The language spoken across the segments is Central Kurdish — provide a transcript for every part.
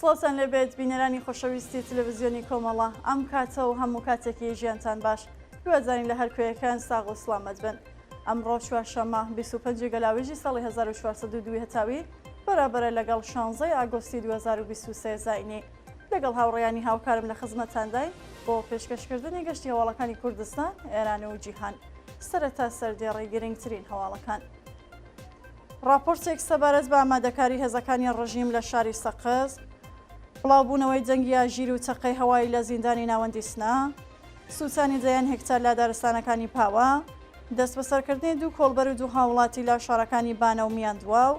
سڵاتان لەبێت بینەرانی خۆشەویستی تەلەڤیزیۆنی کۆمەڵە ئەم کاتە و هەموو کاتێکی ژیانتان باش دوازانین لە هەر کوێیەکان ساغ و سڵامەت بن. ئەمڕۆ چوارشەممە 25 گەلاوێژی ساڵی 1402 هەتاوی بەرابەرە لەگەڵ 16 ئاگۆستی 2023 زاینی لەگەڵ هاوڕێیانی هاوکارم لە خزمەتاندای بۆ پێشکەشکردنی گەشتی هەواڵەکانی کوردستان، ئێران و جیهان. سەرەتا سەردێڕی گرنگترین هەواڵەکان. راپۆرتێک سەبارەت بە ئامادەکاری هێزەکانی ڕژیم لە شاری سەقز، بڵاوبوونەوەی جەنگی ئاژیر و چەقەی هەوایی لە زیندانی ناوەندی سنا، سووتانی دەیان هێکتار لە دارستانەکانی پاوە، دەست بەسەرکردنی دوو کۆڵبەر و دوو هاوڵاتی لە شارەکانی بانە و میاندووە و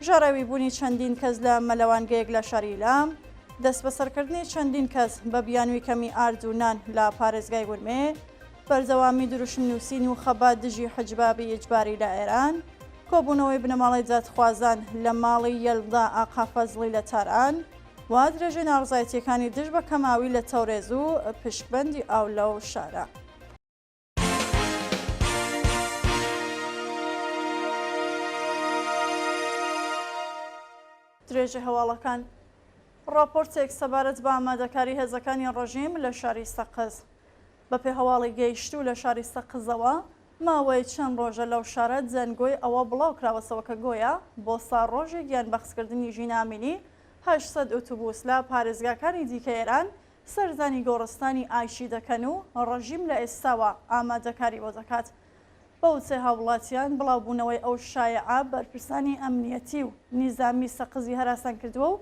ژاراوی بوونی چەندین کەس لە مەلەوانگەیەک لە شاری لام، دەست بەسەرکردنی چەندین کەس بە بیانووی کەمی ئارد و نان لە پارێزگای ورمێ، بەردەوامی دروشم نووسین و خەبات دژی حجبابی ئیجباری لە ئێران، کۆبوونەوەی بنەماڵی جاتخوازان لە ماڵی یەلدا ئاقا فەزڵی لە تاران، وا درێژەی ناڕزایەتیەکانی دژ بە کەماوی لە تەورێز و پشکبەندی ئاولە و شارە. درێژە هەواڵەکان. راپۆرتێک سەبارەت بە ئامادەکاری هێزەکانی ڕژیم لە شاری سەقز. بەپێ هەواڵی گەیشتوو لە شاری سەقزەوە ماوەی چەند ڕۆژە لەو شارە جەنگۆی ئەوە بڵاو کراوەسەوە کە گۆیە بۆ ساڕۆژێک گیان بەخسکردنی ژینامینی 800 ئۆتۆبوس لە پارێزگاکانی دیکە ئێران سەرزانی گۆڕستانی ئایشی دەکەن و ڕژیم لە ئێستاوە ئامادەکاری بۆ دەکات. بەو چێ هاوڵاتیان بڵاوبوونەوەی ئەو شایعە بەرپرسانی ئەمنیەتی و نیزامی سەقزی هەراسان کردووە و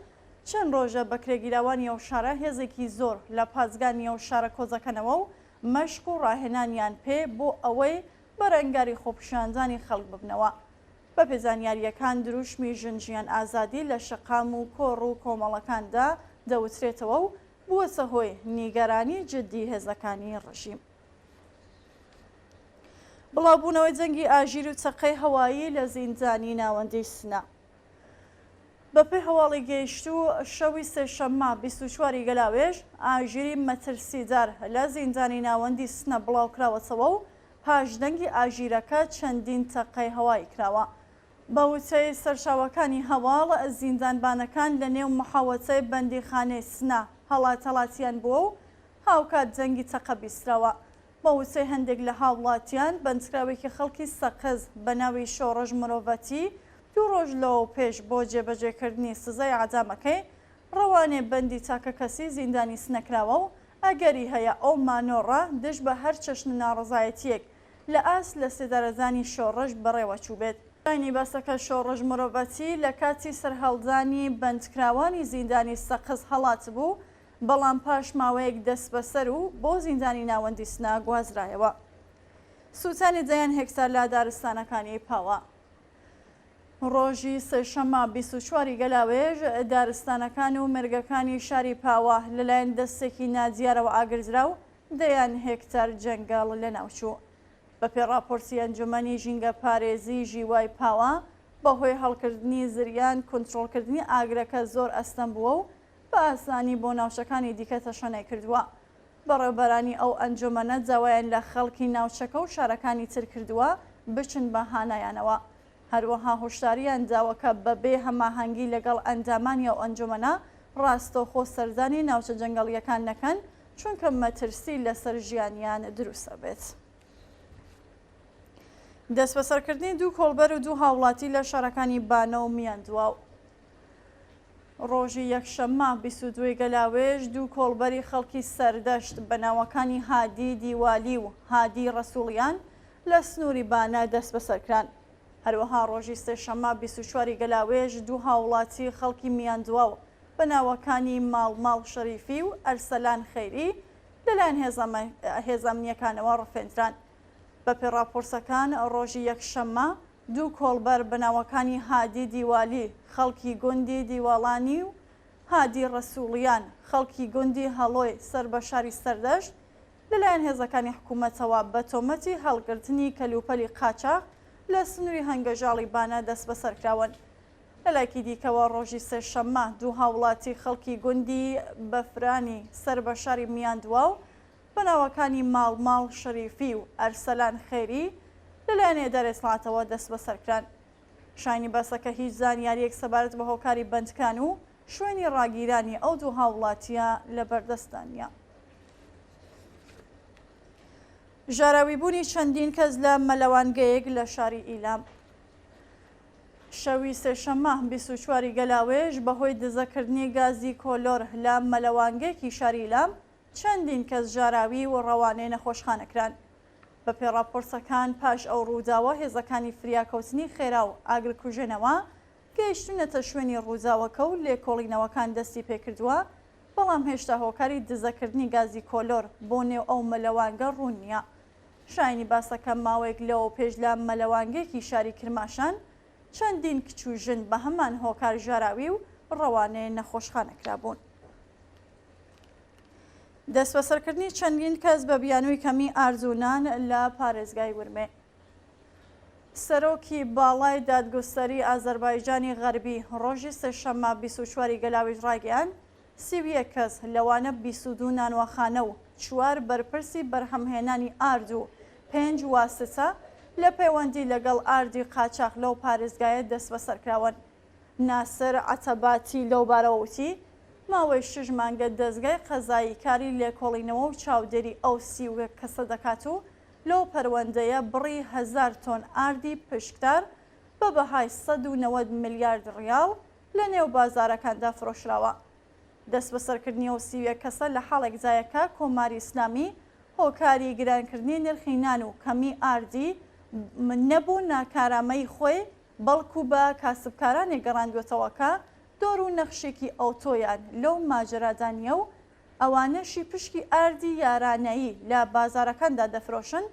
چەند ڕۆژە بەکرێگیراوانی ئەو شارە هێزێکی زۆر لە پازگانی ئەو شارە کۆزەکەنەوە و مەشق و ڕاهێنانیان پێ بۆ ئەوەی بەرەنگاری خۆپشاندانی خەڵک ببنەوە. بە پێزانیاریەکان دروشمی ژنجیان ئازادی لە شەقام و کۆڕ و کۆمەڵەکاندا دەوترێتەوە و بووەتە هۆی نیگەرانی جددی هێزەکانی ڕژیم. بڵاوبوونەوەی جەنگی ئاژیر و چەقەی هەوایی لە زیندانی ناوەندی سنا. بەپێ هەواڵی گەیشتوو شەوی سێشەممە 24 گەلاوێژ ئاژیری مەترسیدار لە زیندانی ناوەندی سنە بڵاو کراوەتەوە و پاشدەنگی ئاژیرەکە چەندین چەقەی هەوایی کراوە. بە وتەی سەرچاوەکانی هەواڵ زیندانبانەکان لە نێو محاوەتەی بەندیخانەی سنا هەڵاتەڵاتیان بووە و هاوکات جەنگی چەقە بیستراوە. بە وتەی هەندێک لە هاوڵاتیان بەندکراوێکی خەڵکی سەقز بە ناوی شۆڕژ مرۆڤەتی دوو ڕۆژ لەوە پێش بۆ جێبەجێکردنی سزای عەدامەکەی ڕەوانێ بەندی تاکە کەسی زیندانی سنەکراوە و ئەگەری هەیە ئەو مانۆڕە دژ بە هەر چەشن ناڕزایەتیەک لە ئاس لە سێدارەزانی شۆڕژ بەڕێوە چوو بێت. ڕانی بەسەکە شۆڕژ مرۆڤەتی لە کاتی سەرهەڵدانی بەندکراوانی زیندانی سەقز هەڵات بوو، بەڵام پاش ماوەیەک دەست بەسەر و بۆ زیندانی ناوەندی سنا گوازرایەوە. سووتانی دەیان هێکتار لە دارستانەکانی پاوە. ڕۆژی سێشەممە 24 گەلاوێژ دارستانەکان و مێرگەکانی شاری پاوە لەلایەن دەستێکی نادیارەوە ئاگرزرا و دەیان هێکتار جەنگاڵ لە ناوچوو. بەپێ راپۆرتی ئەنجومەنی ژینگە پارێزی ژیوای پاوە بەهۆی هەڵکردنی زریان کۆنتڕۆڵکردنی ئاگرەکە زۆر ئەستەم بووە و بە ئاسانی بۆ ناوچەکانی دیکە تەشەنای کردووە. بەڕێوەبەرانی ئەو ئەنجومەنە جاوایان لە خەڵکی ناوچەکە و شارەکانی تر کردووە بچن بە هانایانەوە. هەروەها هۆشداریان داوەکە بەبێ هەماهەنگی لەگەڵ ئەندامانی ئەو ئەنجومەنە ڕاستەوخۆ سەردانی ناوچە جەنگەڵیەکان نەکەن چونکە مەترسی لەسەر ژیانیان دروستە بێت. دەست بەسەرکردنی دوو کۆڵبەر و دوو هاوڵاتی لە شارەکانی بانە و میاندووە. ڕۆژی یەکشەممە 22 گەلاوێژ دوو کۆڵبەری خەڵکی سەردەشت بە ناوەکانی هادی دیوالی و هادی ڕەسوڵیان لە سنووری بانە دەست بەسەرکران. هەروەها ڕۆژی سێشەممە 24 گەلاوێژ دوو هاوڵاتی خەڵکی میاندووە و بە ناوەکانی ماڵماڵ شەریفی و ئەرسەلان خەیری لەلایەن هێزەمنیەکانەوە ڕفێنران. بەپێ راپۆرسەکان ڕۆژی یەکشەممە دوو کۆڵبەر بەناوەکانی هادی دیوالی خەڵکی گوندی دیواڵانی و هادی ڕەسوڵیان خەڵکی گوندی هەڵۆی سەر بە شاری سەردەشت لەلایەن هێزەکانی حکوومەتەوە بە تۆمەتی هەڵگرتنی کەلوپەلی قاچاق لە سنووری هەنگەژاڵی بانە دەست بەسەرکراون. لەلایەکی دیکەوە ڕۆژی سێشەممە دوو هاوڵاتی خەڵکی گوندی بەفرانی سەر بە شاری میاندووە و بەناوەکانی ماڵماڵ شەریفی و ئەرسەلان خێری لەلایەن ئێدارە دەسەڵاتەوە دەست بەسەرکران. شانی بەسەکە هیچ زانیاریەک سەبارەت بە هۆکاری بەندکان و شوێنی ڕاگیرانی ئەو دوو هاوڵاتیە لە بەردەستانیە. ژاراویبوونی چەندین کەس لە مەلەوانگەیەک لە شاری ئیلام. شەوی سێشەممە 24 گەلاوێژ بەهۆی دزەکردنی گازی کۆلۆر لە مەلەوانگەیەکی شاری ئیلام چەندین کەس ژاراوی و ڕەوانەی نەخۆشخانەکران. بە پێڕاپۆرسەکان پاش ئەو ڕووداوە هێزەکانی فریاکەوتنی خێرا و ئاگرکوژێنەوە گەیشتونەتە شوێنی ڕووداوەکە و لێکۆڵینەوەکان دەستی پێکردووە، بەڵام هێشتا هۆکاری دزەکردنی گازی کۆلۆر بۆ نێو ئەو مەلەوانگە ڕوون نییە. شایانی باسەکە ماوەیەک لەوە پێش لە مەلەوانگەیەکی شاری کرماشان چەندین کچ و ژن بە هەمان هۆکار ژاراوی و ڕەوانەیە نەخۆشخانەکرا بوون. دەست بەسەرکردنی چەندین کەس بە بیانووی کەمی ئارزوونان لە پارێزگای ورمێ. سەرۆکی باڵای دادگستەری ئازەربایجانی غەربی ڕۆژی سێشەممە 24 گەلاویش ڕاگەیاند 31 کەس لەوانە 22 نانوەخانە و 4 بەرپرسی بەرهەمهێنانی ئارد و 5 واسطە لە پەیوەندی لەگەڵ ئاردی قاچاق لەو پارێزگایە دەست بەسەرکراون. ناسر عەتەباتی لەو بارەوەوتی ماوەی 6 مانگە دەستگای قەزایی کاری لێکۆڵینەوە و چاودێری ئەو 31 کەسە دەکات و لەو پەروەندەیە بڕی 1000 تۆن ئاردی پشکدار بە بەهای 190 ملیارد ریال لە نێو بازارەکاندا فرۆشراوە. دەست بەسەرکردنی ئەو 31 کەسە لە حاڵێک جایەکە کۆماری ئیسلامی هۆکاری گرانکردنی نرخی نان و کەمی ئاردی نەبوو ناکارامەی خۆی بەڵکو بە کاسبکارانی گەڕاندوێتەوەکە دۆر و نەخشێکی ئۆتۆیان لەو ماجرادانیە و ئەوانەشی پشکی ئاردی یارانایی لە بازارەکاندا دەفرۆشن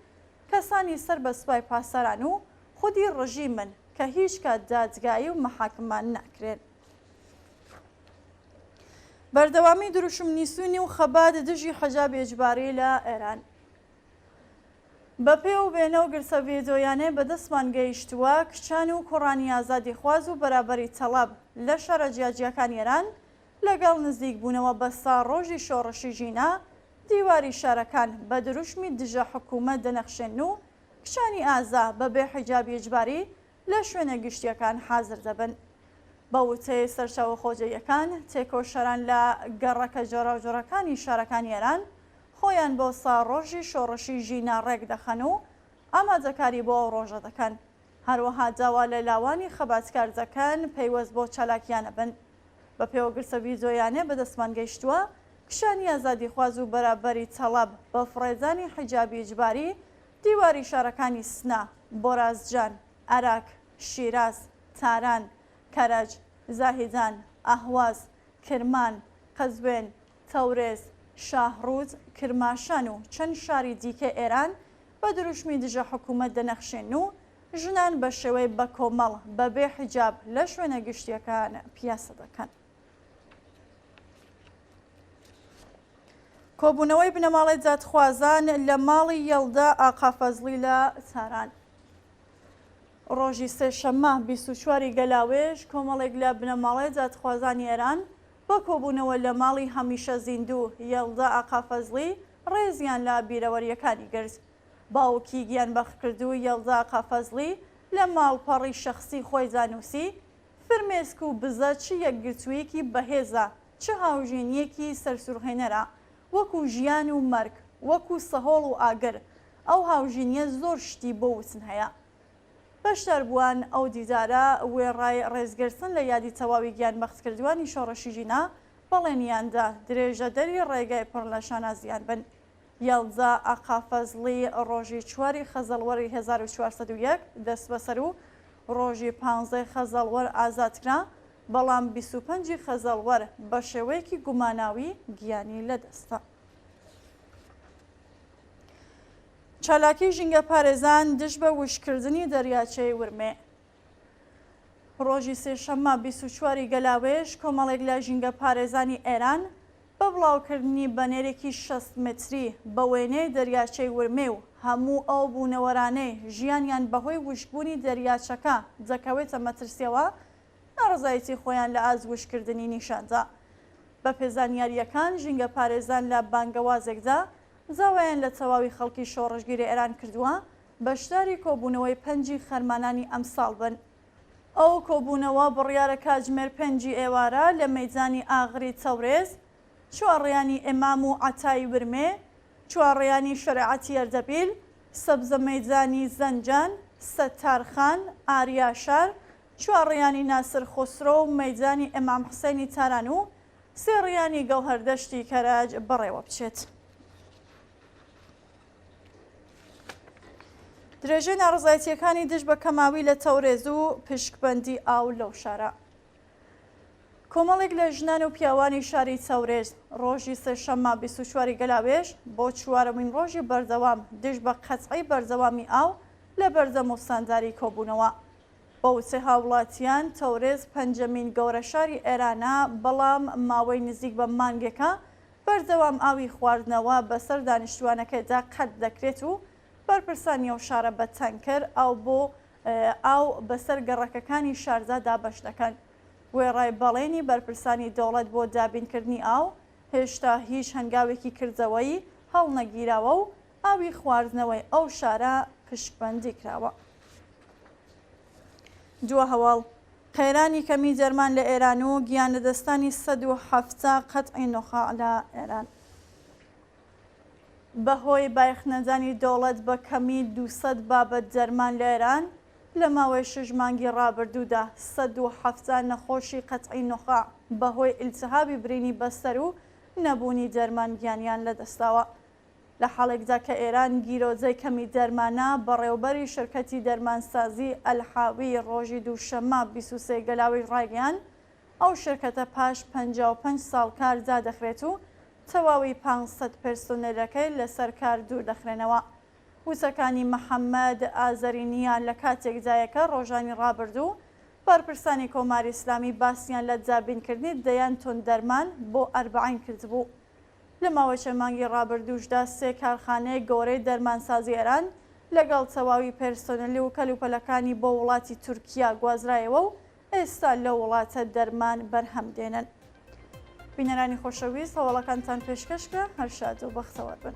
کەسانی سەر بە سوپای پاسەران و خودی ڕژیمن کە هیچ کات دادگایی و مەحاکمان ناکرێن. بەردەوامی دروشمنیسوونی و خەبات دژی حەجاب ئیجباری لە ئێران. بە پێ و بێنە و گرسە ڤیدۆیانێ بەدەستمان گەیشتووە کچان و کوڕانی ئازادی خواز و بەرابەری تەڵەب لە شارە جیاجیەکان ئێران لەگەڵ نزیک بوونەوە بە ڕۆژی شۆڕشی ژینە دیواری شارەکان بە دروشمی دژە حکوومەت دەنەخشێن و کچانی ئازا بە بێ حیجابی ئیجباری لە شوێنە گشتیەکان حازر دەبن. بە وتەی سەرچاوە خۆجەیەکان تێکۆشەران لە گەڕەکە جۆراوجۆرەکانی شارەکانی ئێران خۆیان بۆ ڕۆژی شۆڕشی ژینە ڕێک دەخەن و ئامادەکاری بۆ ئەو ڕۆژە دەکەن. هەروەها داوا لە لاوانی خەباتکار دەکەن پەیوەست بۆ چالاکیانە بن. بە پێوەگرسە ڤیدۆیانێ بەدەستمان گەیشتووە کشانی ئازادی خواز و بەرابەری تەڵەب بە فڕێدانی حیجابی ئیجباری دیواری شارەکانی سنا، بۆرازجان، عەراک، شیراز، تاران، کەرەج، زاهیدان، ئەهواز، کرمان، قەزوێن، تەورێز، شاهڕوود، کرماشان و چەند شاری دیکە ئێران بە دروشمی دژە حکوومەت دەنەخشێن و ژنان بە شێوەی بە کۆمەڵ بە بێ حیجاب لە شوێنە گشتیەکان پیاسە دەکەن. کۆبوونەوەی بنەماڵی جادخوازان لە ماڵی یەڵدا ئاقا فەزلی لە ساران. ڕۆژی سێشەممە 24 گەلاوێژ کۆمەڵێک لە بنەماڵی جادخوازانی ئێران بە کۆبوونەوە لە ماڵی هەمیشە زیندوو یەڵدا ئاقا فەزلی ڕێزیان لە بیرەوەریەکانی گرت. باوکی گیانبەختکردوو یەڵدا ئاقا فەزلی لە ماڵپەڕی شەخسی خۆی زانووسی فرمێسک و بزە چ یەکگرتوویەکی بەهێزە چ هاوژینیەکی سەرسوڕهێنەرە وەکو ژیان و مەرگ وەکو سەهۆڵ و ئاگر ئەو هاوژینیە زۆر شتی بۆ وتن هەیە. بەشدار بووان ئەو دیدارە وێڕای ڕێزگرتن لە یادی تەواوی گیانبەختکردوانی شۆڕشی ژینە بەڵێنیاندا درێژە دەری ڕێگای پڕ لە شانازیان بن. یەڵدا ئاقا فەزلی ڕۆژی 4 خەزەڵوەری 1401 دەست بەسەر و ڕۆژی 15 خەزەڵوەر ئازادکرا، بەڵام 25 خەزەڵوەر بە شێوەیەکی گوماناوی گیانی لەدەستە. چالاکی ژینگە پارێزان دژ بە وشکردنی دەریاچەی ورمێ. ڕۆژی سێشەممە 24 گەلاوێژ کۆمەڵێک لە ژینگە پارێزانی ئێران بە بڵاوکردنی بەنێرێکی 6 متری بە وێنەی دەریاچەی ورمێ و هەموو ئەو بوونەوەرانەی ژیانیان بەهۆی وشکبوونی دەریاچەکە دەکەوێتە مەترسیەوە ناڕزایەتی خۆیان لە ئاز وشکردنی نیشاندا. بە پێزانیاریەکان ژینگە پارێزان لە بانگەوازێکدا زاوایان لە تەواوی خەڵکی شۆڕشگیری ئێران کردووە بەشداری کۆبوونەوەی 5 خەرمانانی ئەمساڵ بن. ئەو کۆبوونەوە بڕیارە کاتژمێر 5 ئێوارە لە مەیدانی ئاغری تەورێز، چوارڕێیانی ئێمام و عەتای ورمێ، چوارڕێیانی شەریعەتی ئەردەبیل، سەبزە مەیدانی زەنجان، سەتارخان، ئاریاشار، چوارڕێیانی ناسر خۆسرۆ و مەیدانی ئێمام حوسێنی تاران و سێڕێیانی گەوهەردەشتی کەراج بەڕێوە بچێت. درێژەی ناڕزایەتیەکانی دژ بە کەماوی لە تەورێز و پشکبەندی ئاو لەو شارە. کۆمەڵێک لە ژنان و پیاوانی شاری تەورێز ڕۆژی سێشەممە 24 گەلاوێژ بۆ چوارەمین ڕۆژی بەردەوام دژ بە قەتعی بەردەوامی ئاو لە بەردەم و سانداری کۆبوونەوە. بە وچەی هاوڵاتیان تەورێز پەنجەمین گەورە شاری ئێرانە، بەڵام ماوەی نزیک بە مانگێکە بەردەوام ئاوی خواردنەوە بەسەر دانیشتوانەکەدا قەت دەکرێت و بەرپرسانی ئەو شارە بە تەنکەر ئاو بەسەر گەڕەکەکانی شاردا دابەش دەکەن. وێڕای بەڵێنی بەرپرسانی دەوڵەت بۆ دابینکردنی ئاو هێشتا هیچ هەنگاوێکی کردەوەی هەڵ نەگیراوە و ئاوی خواردنەوەی ئەو شارە پشکبەندی کراوە. دووە هەواڵ قەیرانی کەمی دەرمان لە ئێران و گیان لەدەستانی 170 قەتعی نۆخا لە ئێران. بەهۆی بایەخنەدانی دەوڵەت بە کەمی 200 بابەت دەرمان لە ئێران لە ماوەی 6 مانگی ڕابردوودا 170 نەخۆشی قەتعی نۆخا بەهۆی ئیلتیهابی برینی بەسەر و نەبوونی دەرمان گیانیان لەدەستاوە. لە حاڵێکدا کە ئێران گیرۆجەی کەمی دەرمانە بەڕێوەبەری شرکەتی دەرمانسازی ئەلحاوی ڕۆژی دووشەممە 23 گەلاوی ڕایگەیان، ئەو شرکەتە پاش 55 ساڵ کار دادەخرێت و تەواوی 500 پێرسۆنێلەکەی لەسەر کار دوور دەخرێنەوە. وچەکانی محەممەد ئازەرینیان لە کاتێکدایەکە ڕۆژانی ڕابردوو بەرپرسانی کۆماری ئیسلامی باسییان لە جابینکردنی دەیان تۆن دەرمان بۆ 40 کردبوو. لە ماوەی چەند مانگی ڕابردووشدا 3 کارخانەی گەورەی دەرمانسازی ئێران لەگەڵ تەواوی پێرسۆنەلی و کەلوپەلەکانی بۆ وڵاتی تورکیا گوازرایەوە و ئێستا لە وڵاتە دەرمان بەرهەم دێنن. بینەرانی خۆشەویست هەواڵەکانتان پێشکەشکە هەر شاد و بەختەوەر بن.